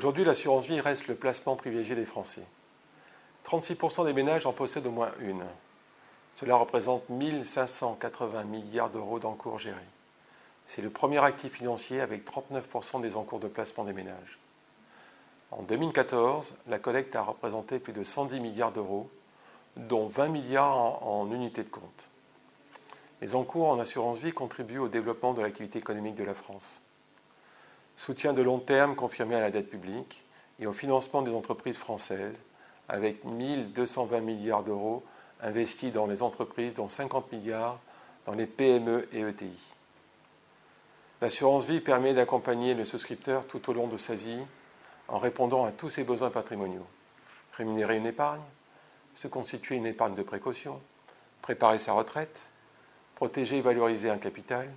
Aujourd'hui, l'assurance vie reste le placement privilégié des Français. 36% des ménages en possèdent au moins une. Cela représente 1 580 milliards d'euros d'encours gérés. C'est le premier actif financier avec 39% des encours de placement des ménages. En 2014, la collecte a représenté plus de 110 milliards d'euros, dont 20 milliards en unités de compte. Les encours en assurance vie contribuent au développement de l'activité économique de la France. Soutien de long terme confirmé à la dette publique et au financement des entreprises françaises, avec 1 220 milliards d'euros investis dans les entreprises, dont 50 milliards dans les PME et ETI. L'assurance vie permet d'accompagner le souscripteur tout au long de sa vie en répondant à tous ses besoins patrimoniaux. Rémunérer une épargne, se constituer une épargne de précaution, préparer sa retraite, protéger et valoriser un capital,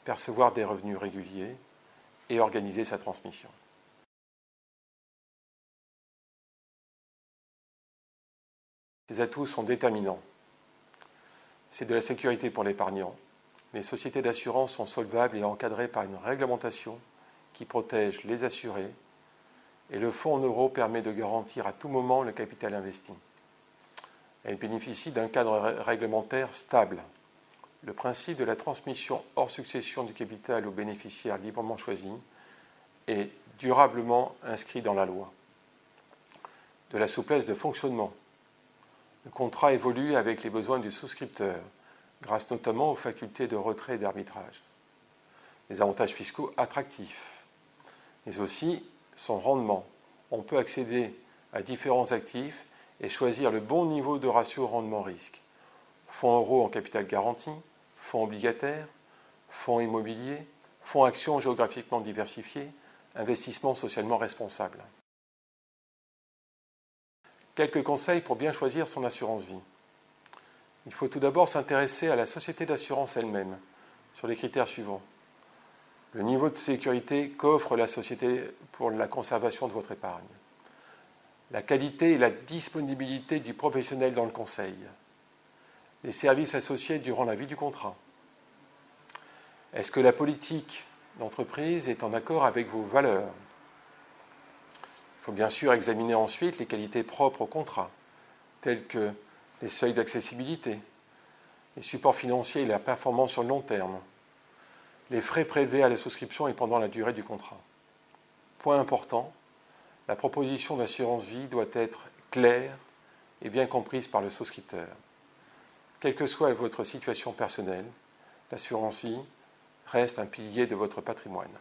percevoir des revenus réguliers et organiser sa transmission. Ces atouts sont déterminants. C'est de la sécurité pour l'épargnant. Les sociétés d'assurance sont solvables et encadrées par une réglementation qui protège les assurés et le fonds en euros permet de garantir à tout moment le capital investi. Elle bénéficie d'un cadre réglementaire stable. Le principe de la transmission hors succession du capital aux bénéficiaires librement choisis est durablement inscrit dans la loi. De la souplesse de fonctionnement. Le contrat évolue avec les besoins du souscripteur, grâce notamment aux facultés de retrait et d'arbitrage. Les avantages fiscaux attractifs, mais aussi son rendement. On peut accéder à différents actifs et choisir le bon niveau de ratio rendement-risque. Fonds euros en capital garanti, fonds obligataires, fonds immobiliers, fonds actions géographiquement diversifiés, investissements socialement responsables. Quelques conseils pour bien choisir son assurance vie. Il faut tout d'abord s'intéresser à la société d'assurance elle-même, sur les critères suivants. Le niveau de sécurité qu'offre la société pour la conservation de votre épargne. La qualité et la disponibilité du professionnel dans le conseil. Les services associés durant la vie du contrat. Est-ce que la politique d'entreprise est en accord avec vos valeurs? Il faut bien sûr examiner ensuite les qualités propres au contrat, telles que les seuils d'accessibilité, les supports financiers et la performance sur le long terme, les frais prélevés à la souscription et pendant la durée du contrat. Point important, la proposition d'assurance vie doit être claire et bien comprise par le souscripteur. Quelle que soit votre situation personnelle, l'assurance vie reste un pilier de votre patrimoine.